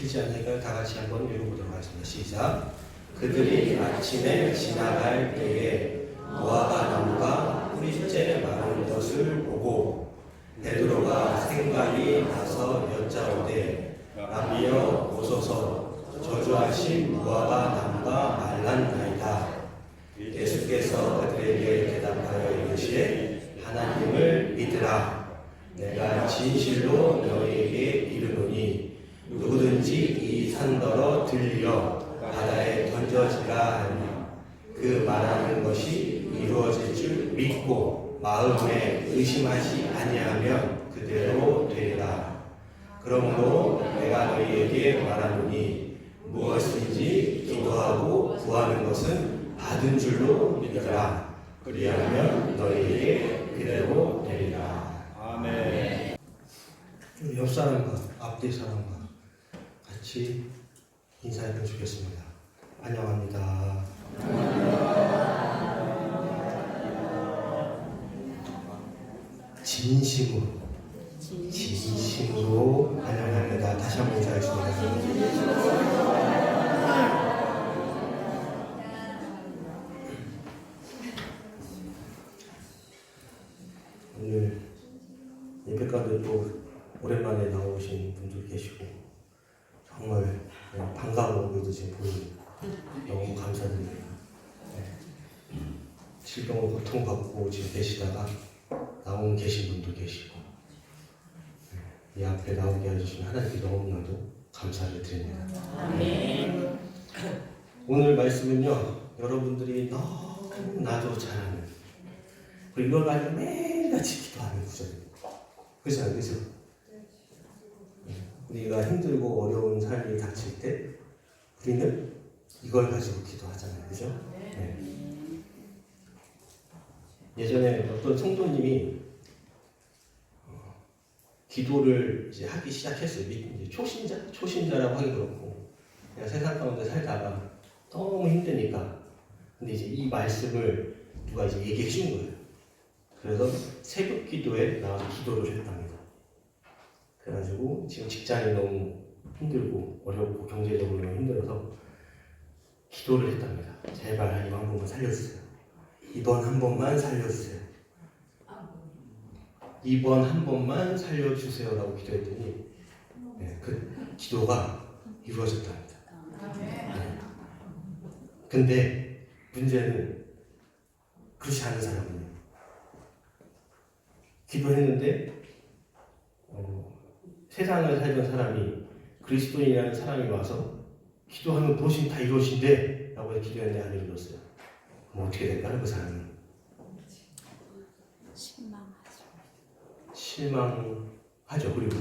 길지 않으니까 다 같이 한번 읽어보도록 하겠습니다. 시작. 그들이 아침에 지나갈 때에 무화과 나무가 뿌리째 마른 것을 보고 베드로가 생각이 나서 여짜오되 라비여 보소서 저주하신 무화과 나무가 말랐나이다. 예수께서 그들에게 대답하여 이르시되 하나님을 믿으라. 내가 진실로 너희에게 이르노니 누구든지 이 산더러 들려 바다에 던져지라 하니 그 말하는 것이 이루어질 줄 믿고 마음에 의심하지 아니하면 그대로 되리라. 그러므로 내가 너희에게 말하노니 무엇인지 기도하고 구하는 것은 받은 줄로 믿으라. 그리하면 너희에게 그대로 되리라. 아멘. 옆 사람과 앞뒤 사람과 같이 인사해 주겠습니다. 안녕합니다. 진심으로 안녕합니다. 다시 한번 인사하겠습니다. 오늘 예배 가운데 또 오랜만에 나오신 분들 계시고 정말 반가운 얼굴도 지금 보입니다. 너무 감사드립니다. 질병을 고통받고 지금 계시다가 나온 계신 분도 계시고 이 앞에 나오게 해주신 하나님께 너무나도 감사를 드립니다. 아멘. 오늘 말씀은요, 여러분들이 너무나도 잘 아는, 그리고 이걸 가지고 매일같이 기도하는 구절입니다. 그렇잖아요, 그죠? 우리가 힘들고 어려운 삶이 닥칠 때 우리는 이걸 가지고 기도하잖아요, 그죠? 네. 예전에 어떤 성도님이 기도를 이제 하기 시작했어요. 이제 초신자라고 하기 그렇고, 그냥 세상 가운데 살다가 너무 힘드니까. 근데 이제 이 말씀을 누가 이제 얘기해 준 거예요. 그래서 새벽 기도에 나와서 기도를 했답니다. 그래가지고 지금 직장이 너무 힘들고 어렵고 경제적으로 너무 힘들어서 기도를 했답니다. 제발 하나님 한 번만 살려주세요. 이번 한 번만 살려주세요. 이번 한 번만 살려주세요라고 기도했더니 그 기도가 이루어졌답니다. 근데 문제는 그렇지 않은 사람은요. 기도했는데 세상을 살던 사람이 그리스도인이라는 사람이 와서 기도하면 무엇이 다 이루어진대 라고 해서 기도했는데 안 이루어졌어요. 그럼 어떻게 될까요? 그 사람은 실망하죠. 그리고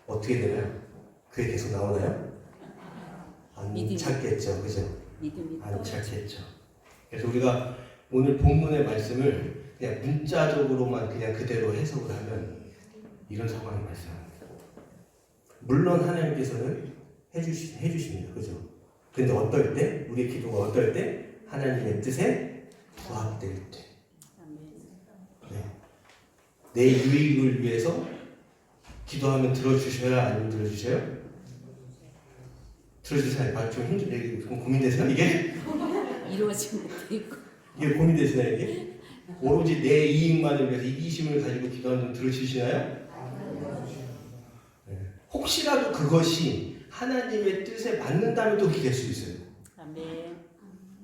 어떻게 되나요? 그게 계속 나오나요? 안 찾겠죠. 그죠? 안 찾겠죠. 그래서 우리가 오늘 본문의 말씀을 그냥 문자적으로만 그냥 그대로 해석을 하면 이런 상황이 발생합니다. 물론 하나님께서는 해주십니다. 그죠? 근데 어떨 때? 우리의 기도가 어떨 때? 하나님의 뜻에 부합될 때. 내 유익을 위해서 기도하면 들어주셔야 아니면 들어주셔요? 들어주셔야. 좀 힘들게 고민되세요 이게? 이루어지지 못했고 이게 고민되시나요 이게? 오로지 내 이익만을 위해서 이기심을 가지고 기도하면 들어주시나요? 혹시라도 그것이 하나님의 뜻에 맞는다면 또 그렇게 될 수 있어요. 아멘.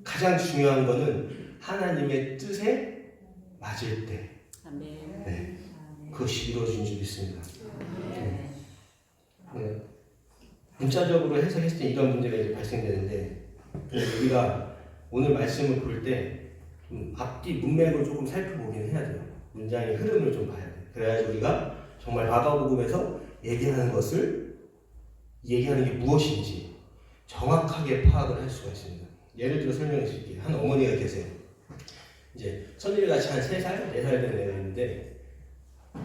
가장 중요한 거는 하나님의 뜻에 맞을 때. 아멘. 그것이 이루어진 줄 믿습니다. 문자적으로 해석했을 때 이런 문제가 이제 발생되는데, 우리가 오늘 말씀을 볼 때 앞뒤 문맥을 조금 살펴보긴 해야 돼요. 문장의 흐름을 좀 봐야 돼요. 그래야지 우리가 정말 마가복음에서 얘기하는 게 무엇인지 정확하게 파악을 할 수가 있습니다. 예를 들어 설명해 드릴게요. 한 어머니가 계세요. 이제 선일같이 한 3살, 4살 된 애가 있는데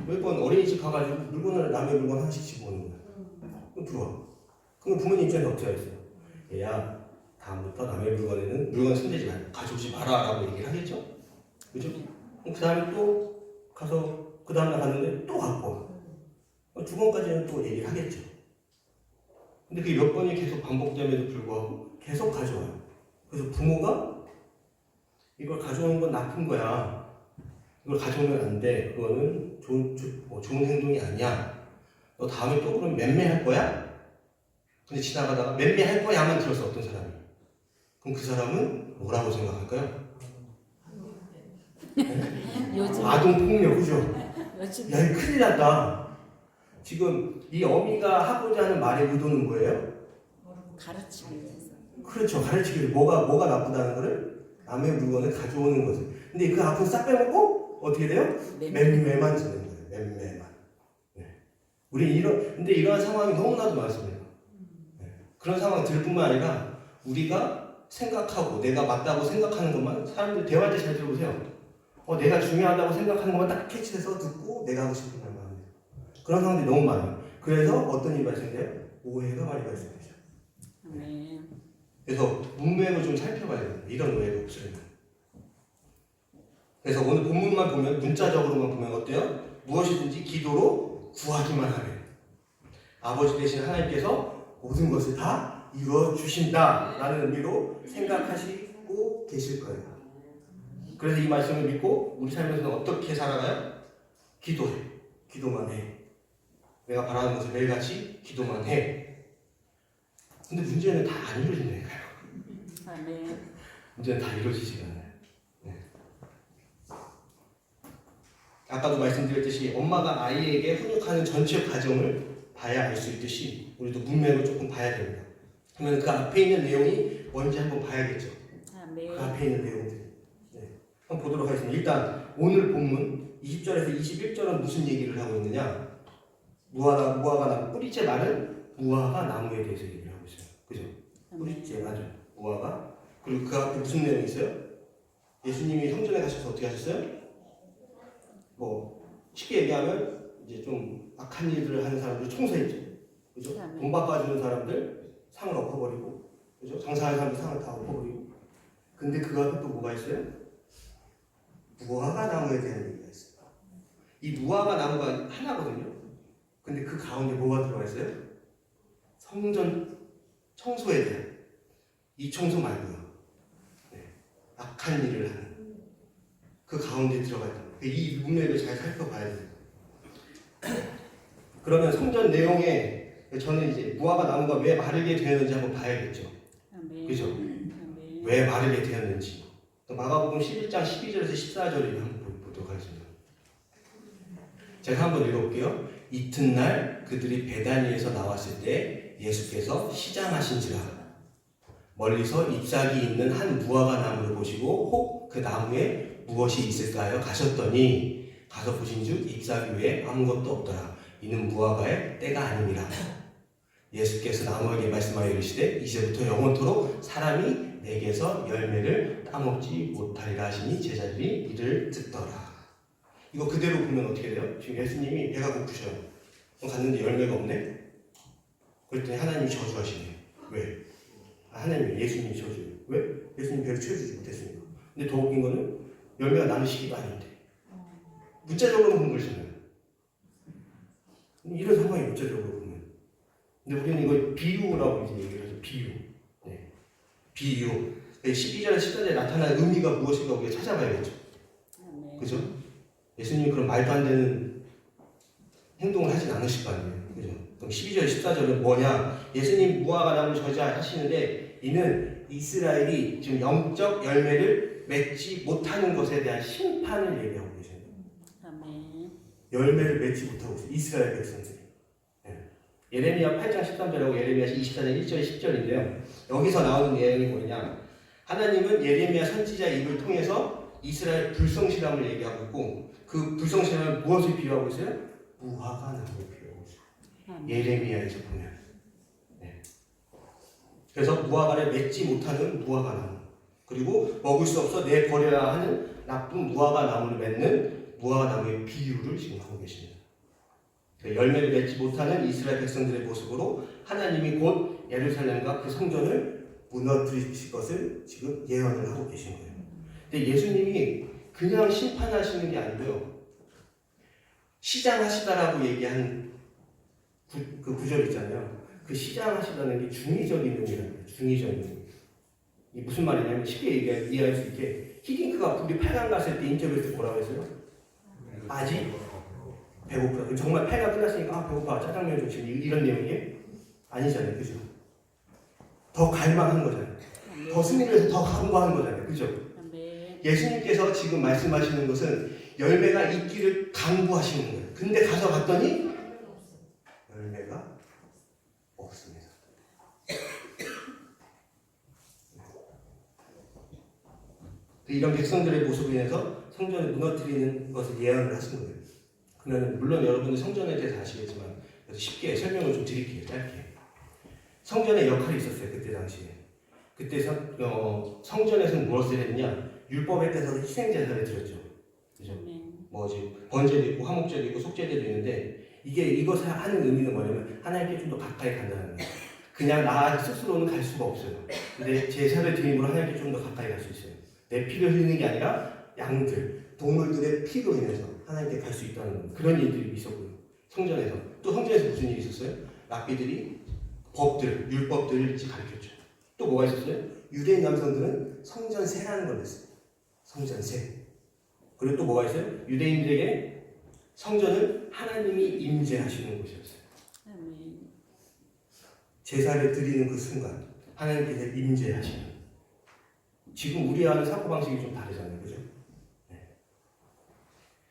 매번 어린이집 가가지고 남의 물건 하나씩 집어오는 거야. 그럼 들어와. 그럼 부모님 입장에 어떻게 하겠어요? 얘야, 다음부터 남의 물건 손대지 말고 가져오지 마라 라고 얘기를 하겠죠? 그죠? 그 다음에 또 가서 그 다음날 갔는데 또 갖고 와. 두 번까지는 또 얘기를 하겠죠. 근데 그게 몇 번이 계속 반복됨에도 불구하고 계속 가져와요. 그래서 부모가 이걸 가져오는 건 나쁜 거야. 이걸 가져오면 안 돼. 그거는 좋은 행동이 아니야. 너 다음에 또 그럼 맴매할 거야? 근데 지나가다가 맴매할 거야만 들었어, 어떤 사람이. 그럼 그 사람은 뭐라고 생각할까요? 요즘 아동폭력, 그죠? 요즘 야, 이거 큰일 났다. 지금 이 어미가 하고자 하는 말의 의도는 뭐예요? 가르치기 위해서. 그렇죠. 가르치기 위해서 뭐가 나쁘다는 거를 남의 물건을 가져오는 것을. 근데 그 앞으로 싹 빼먹고 어떻게 돼요? 맴매만 지는 거예요. 맴매만. 네. 우리 근데 이러한 상황이 너무나도 많습니다. 네. 그런 상황이 들 뿐만 아니라 우리가 생각하고 내가 맞다고 생각하는 것만 사람들 대화할 때 잘 들어보세요. 내가 중요하다고 생각하는 것만 딱 캐치해서 듣고 내가 하고 싶은 말만 합니다. 그런 상황들이 너무 많아요. 그래서 어떤 일이 발생돼요? 오해가 많이 발생되죠. 네. 그래서 문맥을 좀 살펴봐야 됩니다. 이런 오해가 없으려면. 그래서 오늘 본문만 보면 문자적으로만 보면 어때요? 무엇이든지 기도로 구하기만 하면 아버지 되신 하나님께서 모든 것을 다 이루어 주신다라는 의미로 생각하시고 계실 거예요. 그래서 이 말씀을 믿고 우리 삶에서는 어떻게 살아가요? 기도해. 기도만 해. 내가 바라는 것을 매일같이 기도만 해. 근데 문제는 다 안 이루어진다니까요. 아멘. 문제는 다 이루어지지가 않아요. 네. 아까도 말씀드렸듯이 엄마가 아이에게 훈육하는 전체 과정을 봐야 알 수 있듯이 우리도 문맥을 조금 봐야 됩니다. 그러면 그 앞에 있는 내용이 뭔지 한번 봐야겠죠. 아멘. 그 앞에 있는 내용들. 네. 한번 보도록 하겠습니다. 일단 오늘 본문 20절에서 21절은 무슨 얘기를 하고 있느냐? 무화과 나무, 뿌리째 말은 무화과 나무에 대해서 얘기를 하고 있어요. 그죠? 뿌리째 맞아. 무화과. 그리고 그 앞에 무슨 내용이 있어요? 예수님이 성전에 가셔서 어떻게 하셨어요? 뭐 쉽게 얘기하면 이제 좀 악한 일들을 하는 사람들 총사했죠. 그죠? 돈 바꿔주는 사람들 상을 엎어버리고, 그죠? 장사하는 사람들 상을 다 엎어버리고. 근데 그 앞에 또 뭐가 있어요? 무화과 나무에 대한 얘기가 있어요. 이 무화과 나무가 하나거든요. 근데 그 가운데 뭐가 들어가 있어요? 성전 청소에 대한 이 청소 말고요. 네. 악한 일을 하는 그 가운데 들어가 있다. 이 문맥을 잘 살펴봐야 돼요. 그러면 성전 내용에 저는 이제 무화과 나무가 왜 마르게 되었는지 한번 봐야겠죠. 아멘. 그죠? 아멘. 왜 마르게 되었는지. 마가복음 11장 12절에서 14절을 한번 보도록 하겠습니다. 제가 한번 읽어볼게요. 이튿날 그들이 베다니에서 나왔을 때 예수께서 시장하신지라 멀리서 잎사귀 있는 한 무화과 나무를 보시고 혹 그 나무에 무엇이 있을까요? 가셨더니 가서 보신즉 잎사귀 외에 아무것도 없더라. 이는 무화과의 때가 아니니라. 예수께서 나무에게 말씀하여 이르시되 이제부터 영원토록 사람이 내게서 열매를 따먹지 못하리라 하시니 제자들이 이를 듣더라. 이거 그대로 보면 어떻게 돼요? 지금 예수님이 배가 고프셔요. 갔는데 열매가 없네? 그랬더니 하나님이 저주하시네. 왜? 하나님이 예수님이 저주해요. 왜? 예수님 배를 채워주지 못했으니까. 근데 더 웃긴 거는 열매가 나는 시기가 아닌데 문자적으로 본 것이잖아요. 이런 상황이 문자적으로 보면. 근데 우리는 이걸 비유라고 이제 얘기를 하죠. 비유. 네. 비유. 12절, 14절에 나타난 의미가 무엇인가 우리가 찾아봐야겠죠. 그죠? 예수님이 그런 말도 안 되는 행동을 하진 않으실 거 아니에요. 그죠? 그럼 12절, 14절은 뭐냐? 예수님 무화과 나무를 저지하시는데 이는 이스라엘이 지금 영적 열매를 맺지 못하는 것에 대한 심판을 얘기하고 계세요. 아멘. 열매를 맺지 못하고 있어요. 이스라엘 백성들이. 네. 예레미야 8장 13절하고 예레미야 24장 1절 10절인데요. 여기서 나오는 내용이 뭐냐? 하나님은 예레미야 선지자 입을 통해서 이스라엘 불성실함을 얘기하고 있고 그 불성실함을 무엇을 비유하고 있어요? 무화과 나무를 비유하고 있어요. 예레미야에서 보면. 네. 그래서 무화과를 맺지 못하는 무화과 나무 그리고 먹을 수 없어 내버려야 하는 나쁜 무화과 나무를 맺는 무화과 나무의 비유를 지금 하고 계십니다. 열매를 맺지 못하는 이스라엘 백성들의 모습으로 하나님이 곧 예루살렘과 그 성전을 무너뜨리실 것을 지금 예언을 하고 계신 거예요. 근데 예수님이 그냥 심판하시는 게 아니고요. 시장하시다라고 얘기한 그 구절 있잖아요. 그 시장하시다는 게 중의적인 의미라는 거예요. 중의적인 의미. 이 무슨 말이냐면 쉽게 이해할 수 있게 히딩크가 우리 8강 갔을 때 인터뷰에서 뭐라고 했어요? 아직 배고프다. 정말 8강 끝났으니까 아 배고파 짜장면 좀 지금 이런 내용이에요? 아니잖아요. 그죠? 더 갈망한 거잖아요. 더 승리를 해서 더 강구하는 거잖아요. 그죠? 아멘. 예수님께서 지금 말씀하시는 것은 열매가 있기를 강구하시는 거예요. 근데 가서 봤더니 열매가 없습니다. 이런 백성들의 모습으로 인해서 성전을 무너뜨리는 것을 예언을 하신 거예요. 그러면 물론 여러분들 성전에 대해서 아시겠지만 쉽게 설명을 좀 드릴게요. 짧게. 성전의 역할이 있었어요. 그때 당시에. 그때 성전에서는 무엇을 했느냐? 율법에 따라서 희생제사를 드렸죠. 그죠? 아멘. 뭐지? 번제도 있고 화목제도 있고 속제도 있는데 이것을 하는 의미는 뭐냐면 하나님께 좀 더 가까이 간다는 거예요. 그냥 나 스스로는 갈 수가 없어요. 근데 제사를 드림으로 하나님께 좀 더 가까이 갈 수 있어요. 내 피를 흘리는 게 아니라 양들, 동물들의 피로 인해서 하나님께 갈 수 있다는 그런 일들이 있었고요. 성전에서. 또 성전에서 무슨 일이 있었어요? 랍비들이 법들, 율법들을 가르쳤죠. 또 뭐가 있었어요? 유대인 남성들은 성전세라는 걸 냈어요. 성전세. 그리고 또 뭐가 있어요? 유대인들에게 성전은 하나님이 임재하시는 곳이었어요. 아멘. 제사를 드리는 그 순간 하나님께서 임재하시는. 지금 우리와는 사고방식이 좀 다르잖아요. 그죠? 네.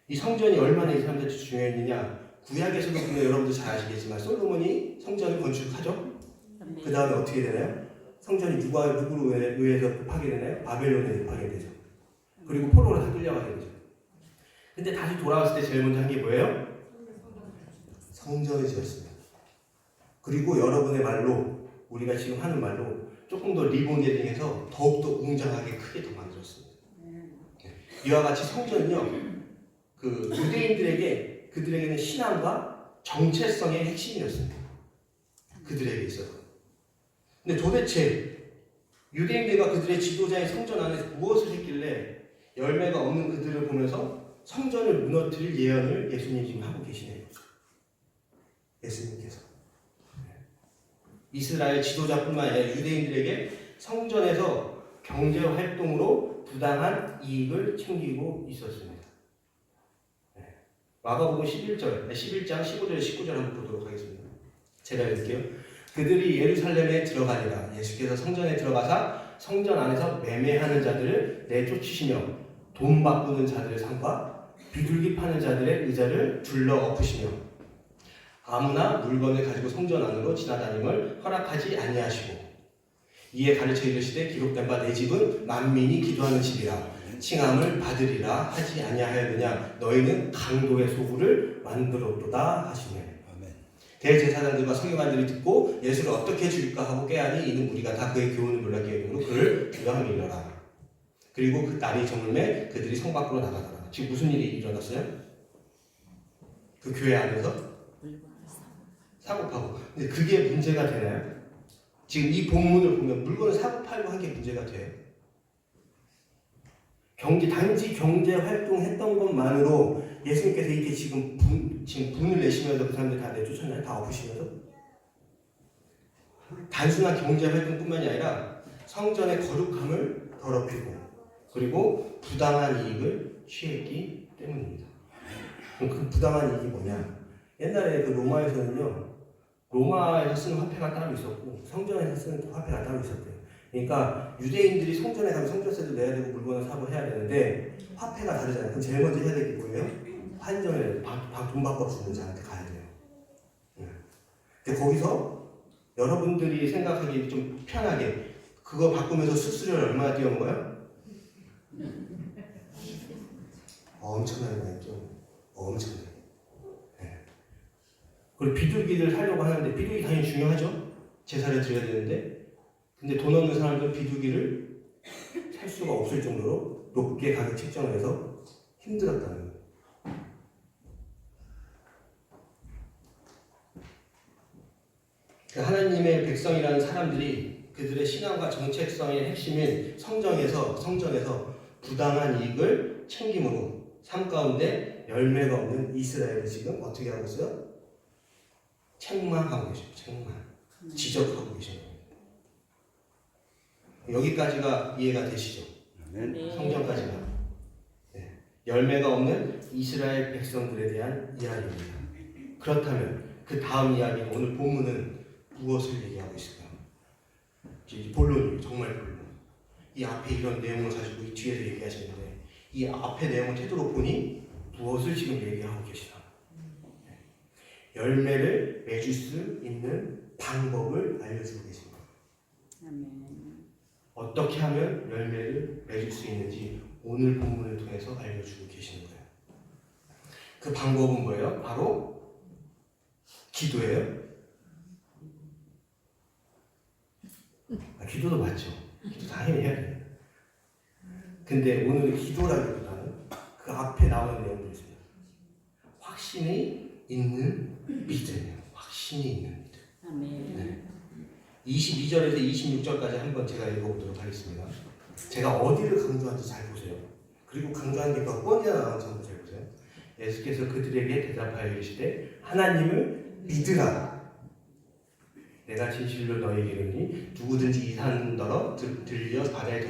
이 성전이 얼마나 이 사람들한테 중요했느냐. 구약에서도 보면 여러분들 잘 아시겠지만 솔로몬이 성전을 건축하죠. 아멘. 그 다음에 어떻게 되나요? 성전이 누구로 의해서 파괴되나요? 바벨론에 의해서 파괴되죠. 그리고 포로로 다 끌려가게 되죠. 근데 다시 돌아왔을 때 제일 먼저 한 게 뭐예요? 성전을 지었습니다. 그리고 여러분의 말로 우리가 지금 하는 말로 조금 더 리모델링해서 더욱더 웅장하게 크게 더 만들었습니다. 이와 같이 성전은요, 그 유대인들에게 그들에게는 신앙과 정체성의 핵심이었습니다. 그들에게 있어서. 근데 도대체 유대인들과 그들의 지도자의 성전 안에서 무엇을 했길래 열매가 없는 그들을 보면서 성전을 무너뜨릴 예언을 예수님이 지금 하고 계시네요. 예수님께서. 이스라엘 지도자뿐만 아니라 유대인들에게 성전에서 경제활동으로 부당한 이익을 챙기고 있었습니다. 마가복음 11장 15절 19절 한번 보도록 하겠습니다. 제가 읽을게요. 그들이 예루살렘에 들어가니라. 예수께서 성전에 들어가사 성전 안에서 매매하는 자들을 내쫓으시며 돈 바꾸는 자들의 상과 비둘기 파는 자들의 의자를 둘러 엎으시며 아무나 물건을 가지고 성전 안으로 지나다님을 허락하지 아니하시고 이에 가르쳐 이르시되 기록된 바 내 집은 만민이 기도하는 집이라 칭함을 받으리라 하지 아니하였느냐. 너희는 강도의 소굴을 만들었도다 하시네. 대제사장들과 서기관들이 듣고 예수를 어떻게 죽일까 하고 깨하니 이는 우리가 다 그의 교훈을 몰랐기에 그를 두려함이니라. 그리고 그 날이 저물매 그들이 성 밖으로 나가더라. 지금 무슨 일이 일어났어요? 그 교회 안에서 사고 파고. 근데 그게 문제가 되나요? 지금 이 본문을 보면 물건을 사고 팔고 한 게 문제가 돼요. 단지 경제 활동했던 것만으로 예수님께서 이렇게 지금 분을 내시면서 그 사람들 다 내쫓았나요? 다 엎으시면서? 단순한 경제 활동뿐만이 아니라 성전의 거룩함을 더럽히고 그리고 부당한 이익을 취했기 때문입니다. 그럼 그 부당한 이익이 뭐냐? 옛날에 그 로마에서는요, 로마에서 쓰는 화폐가 따로 있었고 성전에서 쓰는 화폐가 따로 있었대요. 그러니까 유대인들이 성전에 가면 성전세도 내야 되고 물건을 사고 해야 되는데 화폐가 다르잖아요. 그럼 제일 먼저 해야 될 게 뭐예요? 환전을 돈 바꿔 주는 자한테 가야 돼요. 근데 거기서 여러분들이 생각하기 좀 편하게 그거 바꾸면서 수수료를 얼마나 띄운 거예요? 엄청나게 많이 띄운 엄청나게. 그리고 비둘기를 사려고 하는데 비둘기 당연히 중요하죠. 제사를 드려야 되는데 근데 돈 없는 사람들은 비둘기를 살 수가 없을 정도로 높게 가격 책정을 해서 힘들었다는 거예요. 하나님의 백성이라는 사람들이 그들의 신앙과 정체성의 핵심인 성전에서 부당한 이익을 챙김으로 삶 가운데 열매가 없는 이스라엘을 지금 어떻게 하고 있어요? 책망하고 계십니다. 책망. 지적하고 계신 겁니다. 여기까지가 이해가 되시죠? 네. 성경까지가. 네. 열매가 없는 이스라엘 백성들에 대한 이야기입니다. 그렇다면 그 다음 이야기, 오늘 본문은 무엇을 얘기하고 있을까요? 이제 본론이에요. 정말 본론. 이 앞에 이런 내용을 가지고 이 뒤에서 얘기하시는데 이 앞에 내용을 되돌아보니 무엇을 지금 얘기하고 계시나? 네. 열매를 맺을 수 있는 방법을 알려주고 계십니다. 아멘. 어떻게 하면 열매를 맺을 수 있는지 오늘 본문을 통해서 알려주고 계시는 거예요. 그 방법은 뭐예요? 바로 기도예요. 기도도 맞죠. 기도 당연히 해야 돼요. 근데 오늘은 기도라기보다는 그 앞에 나오는 내용들이 있습니다. 확신이 있는 믿음이에요. 확신이 있는 믿음. 아멘. 네. 22절에서 26절까지 한번 제가 읽어보도록 하겠습니다. 제가 어디를 강조하는지 잘 보세요. 그리고 강조하는 게 몇 번이나 나오는지 한번 잘 보세요. 예수께서 그들에게 대답하여 이르시되 하나님을 믿으라. 내가 진실로 너희에게 이르노니 누구든지 이 산더러 들려 바다에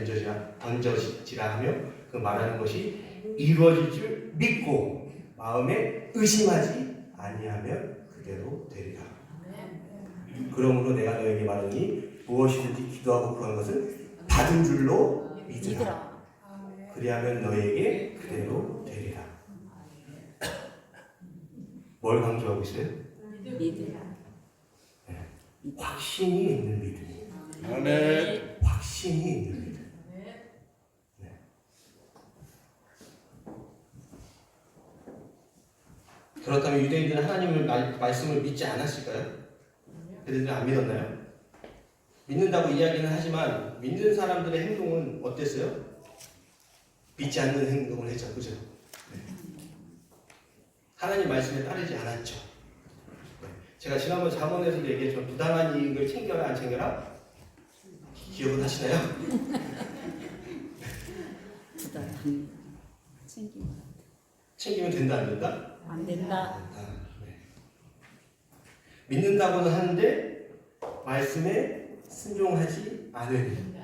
던져지라 하며 그 말하는 것이 이루어질 줄 믿고 마음에 의심하지 아니하면 그대로 되리라. 그러므로 내가 너에게 말하니 무엇이든지 기도하고 구하는 것은 받은 줄로 믿으라. 그리하면 너에게 그대로 되리라. 뭘 강조하고 있어요? 믿으라. 확신이 있는 믿음이에요. 아멘. 확신이 있는 믿음. 네. 그렇다면 유대인들은 하나님을 말씀을 믿지 않았을까요? 그들은 안 믿었나요? 믿는다고 이야기는 하지만 믿는 사람들의 행동은 어땠어요? 믿지 않는 행동을 했죠. 그죠? 네. 하나님 말씀에 따르지 않았죠. 네. 제가 지난번 자문에서도 얘기했지만 부당한 이익을 챙겨라 안 챙겨라? 기억은 하시나요? 부담 챙기면 챙기면 된다 안 된다? 안 된다. 안 된다. 네. 믿는다고는 하는데 말씀에 순종하지 않으니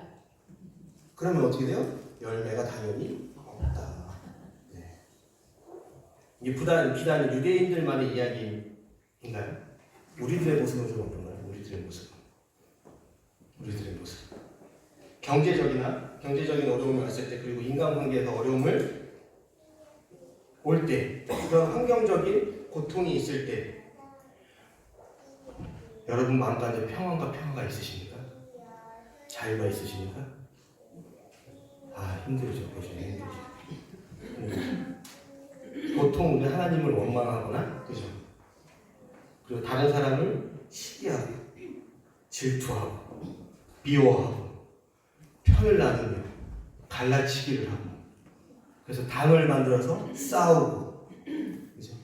그러면 어떻게 돼요? 열매가 당연히 없다. 네. 이게 비단 유대인들만의 이야기인가요? 우리들의 모습은 좀 어떤가요? 우리들의 모습. 경제적인 어려움이 왔을 때 그리고 인간관계에서 어려움을 올 때 그런 환경적인 고통이 있을 때 여러분 마음 가운데 평화가 있으십니까? 자유가 있으십니까? 힘들죠. 그죠? 힘들죠. 보통 우리 하나님을 원망하거나 그죠? 그리고 다른 사람을 시기하고 질투하고 미워하고 편을 나누며 갈라치기를 하고 그래서 당을 만들어서 싸우고 그죠?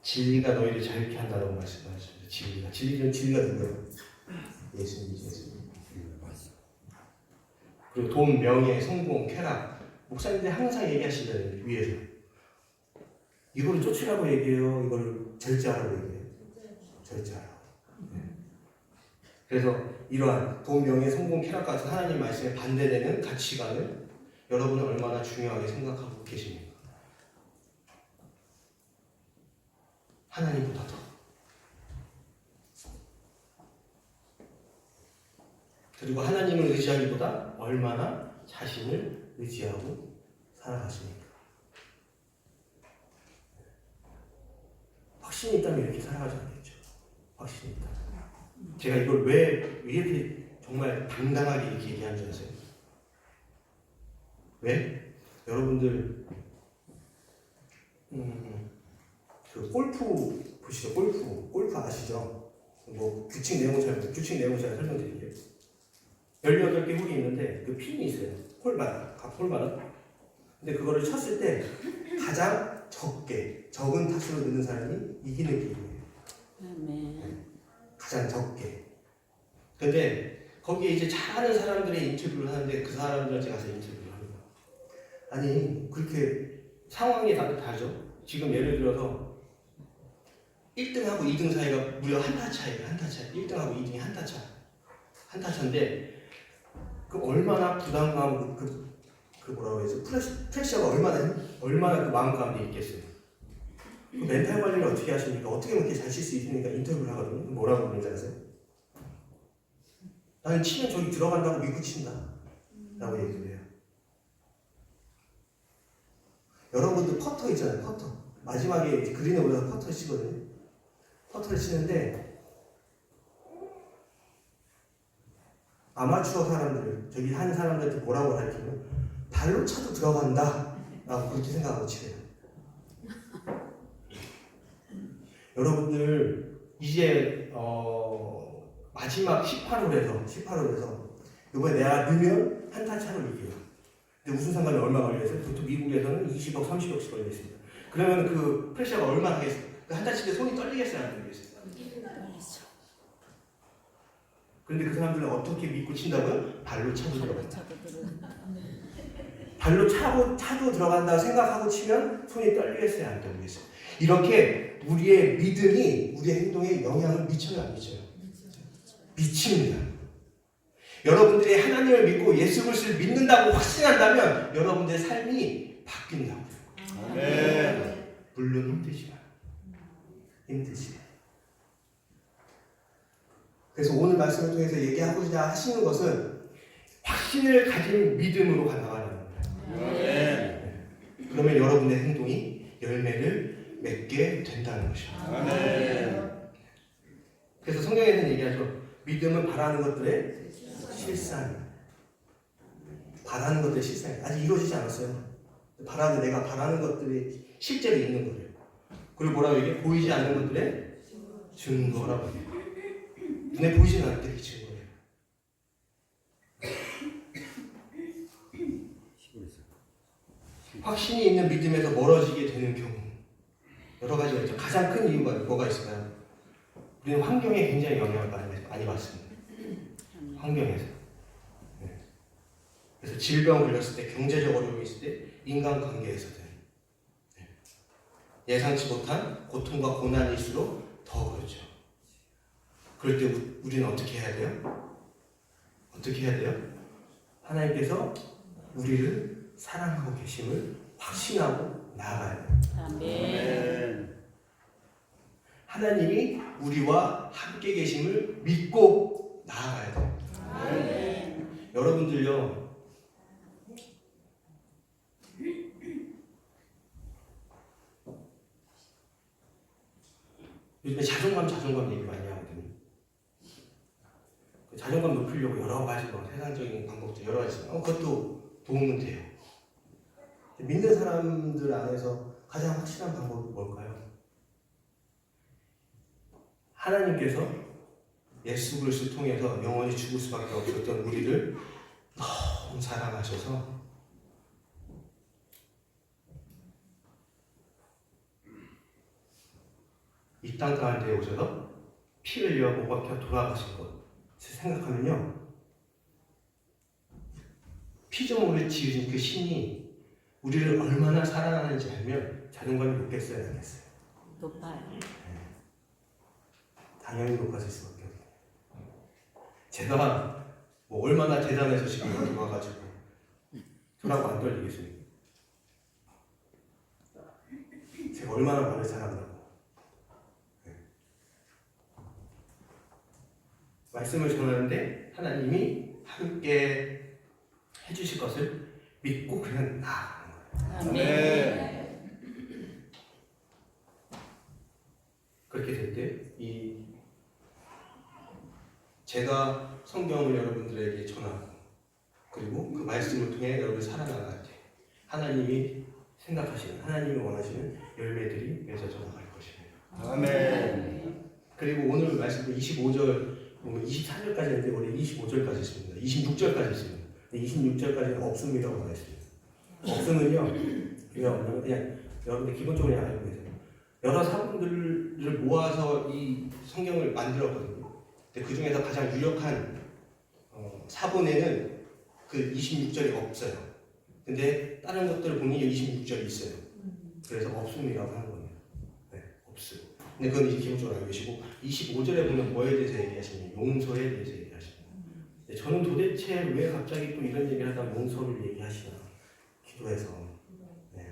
진리가 너희를 자유케 한다고 말씀하셨습니다. 진리가 누구예요? 예수님. 그리고 돈, 명예, 성공, 쾌락 목사님들이 항상 얘기하시잖아요. 위에서 이거를 쫓으라고 얘기해요. 이거를 절제하라고 얘기해요. 절제하라고. 네. 그래서 이러한 돈, 명예, 성공, 쾌락 같은 하나님 말씀에 반대되는 가치관을 여러분은 얼마나 중요하게 생각하고 계십니까? 하나님보다 더. 그리고 하나님을 의지하기보다 얼마나 자신을 의지하고 살아가십니까? 확신이 있다면 이렇게 살아가지 않겠죠. 확신이 있다. 제가 이걸 왜 이렇게 정말 당당하게 이렇게 얘기한 줄 아세요? 왜? 여러분들 그 골프 보시죠. 골프 아시죠? 뭐 규칙 내용을 잘 설명드릴게요. 18개 홀이 있는데 그 핀이 있어요. 각 홀마다. 근데 그거를 쳤을 때 가장 적은 타수를 넣는 사람이 이기는 게임이에요. 아멘. 가장 적게. 근데 거기에 이제 잘하는 사람들의 인터뷰를 하는데 그 사람들한테 가서 인터뷰를 합니다. 아니 그렇게 상황이 다르죠. 지금 예를 들어서 1등하고 2등 사이가 무려 한타 차이에요. 한타 차이. 1등하고 2등이 한타 차. 한타 차인데 그 얼마나 부담감 그 뭐라고 해야지 프레셔가 얼마나 그 마음 가운데 있겠어요. 그 멘탈 관리를 어떻게 하십니까? 어떻게 그렇게 잘 칠 수 있습니까? 인터뷰를 하거든요. 뭐라고 그러는지 아세요? 나는 치면 저기 들어간다고 믿고 친다 라고 얘기를 해요. 여러분들 퍼터 있잖아요. 퍼터 마지막에 그린에 올라서 퍼터를 치거든요. 퍼터를 치는데 아마추어 사람들 저기 한 사람들한테 뭐라고 가르치면 발로 차도 들어간다 라고 그렇게 생각하고 치래요. 여러분들 이제 마지막 18홀에서 이번에 내가 넣으면 한타 차로 이겨요. 근데 우승 상금이 얼마 걸려있어요? 보통 미국에서는 20억, 30억씩 걸려있습니다. 그러면 그 프레셔가 얼마나 하겠어요? 그 한타 칠 때 손이 떨리겠어요? 안 떨리겠어요? 떨리죠. 그런데 그 사람들은 어떻게 믿고 친다고요? 발로 차고 들어간다. 차도 들어간다. 발로 차도 들어간다고 생각하고 치면 손이 떨리겠어요? 안 떨리겠어요? 이렇게 우리의 믿음이 우리의 행동에 영향을 미쳐요? 안 미쳐요? 미칩니다. 여러분들이 하나님을 믿고 예수 그리스도를 믿는다고 확신한다면 여러분들의 삶이 바뀐다고요. 아멘. 물론 힘들지만. 그래서 오늘 말씀을 통해서 얘기하고자 하시는 것은 확신을 가진 믿음으로 나가는 겁니다. 아멘. 그러면 여러분의 행동이 열매를 맺게 된다는 것입니다. 아멘. 그래서 성경에는 얘기하죠. 믿음은 바라는 것들의 실상. 바라는 것들의 실상. 아직 이루어지지 않았어요. 내가 바라는 것들이 실제로 있는 거예요. 그리고 뭐라고 얘기해? 보이지 않는 것들의 증거라고 해요. 눈에 보이지 않을 때 비치는 거예요. 확신이 있는 믿음에서 멀어지게 되는 경우 여러 가지가 있죠. 가장 큰 이유가 뭐가 있을까요? 우리는 환경에 굉장히 영향을 많이 받습니다. 환경에서. 네. 그래서 질병 걸렸을 때, 경제적 어려움이 있을 때, 인간관계에서든 네. 예상치 못한 고통과 고난일수록 더 그렇죠. 그럴 때 우리는 어떻게 해야 돼요? 어떻게 해야 돼요? 하나님께서 우리를 사랑하고 계심을 확신하고 나아가야 돼요. 아멘. 하나님이 우리와 함께 계심을 믿고 나아가야 돼요. 아멘. 여러분들요, 요즘에 자존감 얘기 많이 하거든요. 그 자존감 높이려고 여러 가지로 세상적인 방법도 여러 가지 있어요. 그것도 도움은 돼요. 믿는 사람들 안에서 가장 확실한 방법이 뭘까요? 하나님께서 예수 그리스도를 통해서 영원히 죽을 수밖에 없었던 우리를 너무 사랑하셔서 이 땅 가운데 오셔서 피 흘려 못 박혀 돌아가신 것 생각하면요, 피조물을 지으신 그 신이 우리를 얼마나 사랑하는지 알면 자존감이 높겠어요, 않겠어요? 높아요. 당연히 높아질 수밖에 없어요. 제가 뭐 얼마나 대단해서 지금 여기 와가지고 저라고 안 떨리겠습니까? 제가 얼마나 말을 잘한다고. 네. 말씀을 전하는데 하나님이 함께 해주실 것을 믿고 그냥 나아가는 거예요. 아멘. 그렇게 될 때 제가 성경을 여러분들에게 전하고 그리고 그 말씀을 통해 여러분을 살아나갈 때 하나님이 생각하시는, 하나님이 원하시는 열매들이 맺어져 나갈 것입니다. 아멘. 그리고 오늘 말씀도 25절 보면 24절까지 했는데 원래 25절까지 있습니다. 26절까지 있습니다. 26절까지는 없음이라고 말했습니다. 없음은요, 그냥 여러분들 기본적으로 알고 계세요. 여러 사본들을 모아서 이 성경을 만들었거든요. 근데 그 중에서 가장 유력한 사본에는 그 26절이 없어요. 근데 다른 것들을 보니 26절이 있어요. 그래서 없음이라고 하는 겁니다. 네, 없음. 근데 그건 이제 기본적으로 알고 계시고 25절에 보면 뭐에 대해서 얘기하시냐면 용서에 대해서 얘기하십니다. 근데 저는 도대체 왜 갑자기 또 이런 얘기를 하다 용서를 얘기하시나 기도해서 네.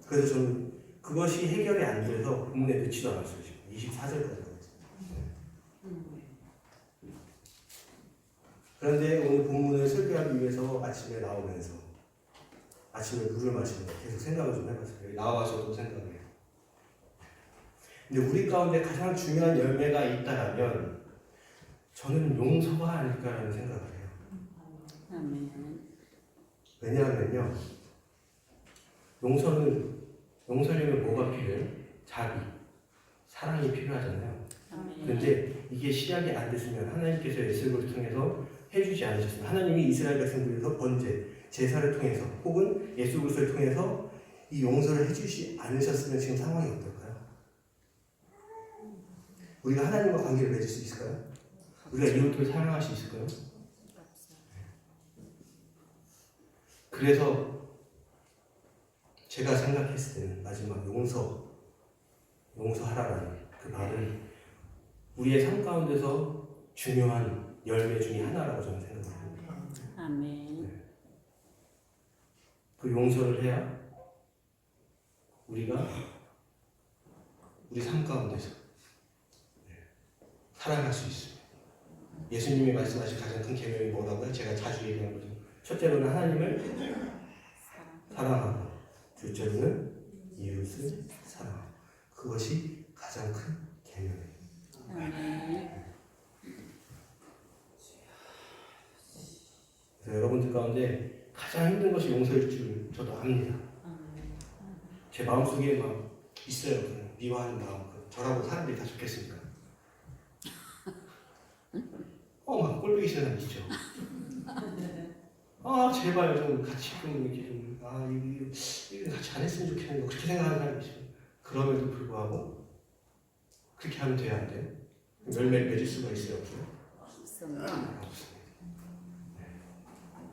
그래서 저는 그것이 해결이 안 돼서 본문에 넣지도 않았어요. 지금 24절까지. 그런데 오늘 본문을 설교하기 위해서 아침에 나오면서 아침에 물을 마시면서 계속 생각을 좀 해봤어요. 여기 나와서도 생각을 해요. 근데 우리 가운데 가장 중요한 열매가 있다라면 저는 용서가 아닐까라는 생각을 해요. 아멘. 왜냐하면요, 용서려면 뭐가 필요해요? 자비, 사랑이 필요하잖아요. 아멘. 그런데 이게 시작이 안 됐으면 하나님께서 예수를 통해서 해주지 않으셨으면 하나님이 이스라엘 백성들에서 번제, 제사를 통해서 혹은 예수 그리스도를 통해서 이 용서를 해주지 않으셨으면 지금 상황이 어떨까요? 우리가 하나님과 관계를 맺을 수 있을까요? 우리가 이웃을 사랑할 수 있을까요? 그래서 제가 생각했을 때는 마지막 용서하라라는 그 말은 우리의 삶 가운데서 중요한 열매 중에 하나라고 저는 생각을 합니다. 아멘. 그 용서를 해야 우리가 우리 삶 가운데서 살아갈 수 있습니다. 예수님이 말씀하신 가장 큰 계명이 뭐라고요? 제가 자주 얘기하는 거죠. 첫째로는 하나님을 사랑하고 둘째로는 이웃을 사랑하고 그것이 가장 큰 계명이에요. 아멘. 그래서 여러분들 가운데 가장 힘든 것이 용서일 줄 저도 압니다. 제 마음속에 막 있어요. 그 미워하는 마음. 저라고 사람들이 다 좋겠습니까? 막 꼴보기 싫은 사람 있죠. 제발 좀 같이 좀 이렇게 좀 이거 같이 안 했으면 좋겠는데 그렇게 생각하는 사람이 있어요. 그럼에도 불구하고 그렇게 하면 돼야 안 돼요? 열매를 맺을 수가 있어요, 없어요? 없습니다. 없습니다.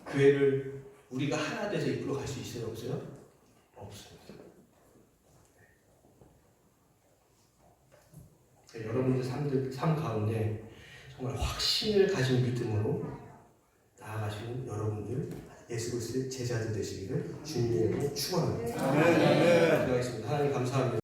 그 애를 우리가 하나 돼서 이끌어 갈 수 있어요, 없어요? 없습니다. 여러분들 삶 가운데 정말 확신을 가진 믿음으로 나아가시는 여러분들 예수 그리스도의 제자들 되시기를 주님의 이름으로 축원합니다. 아멘. 기도하겠습니다. 하나님 감사합니다.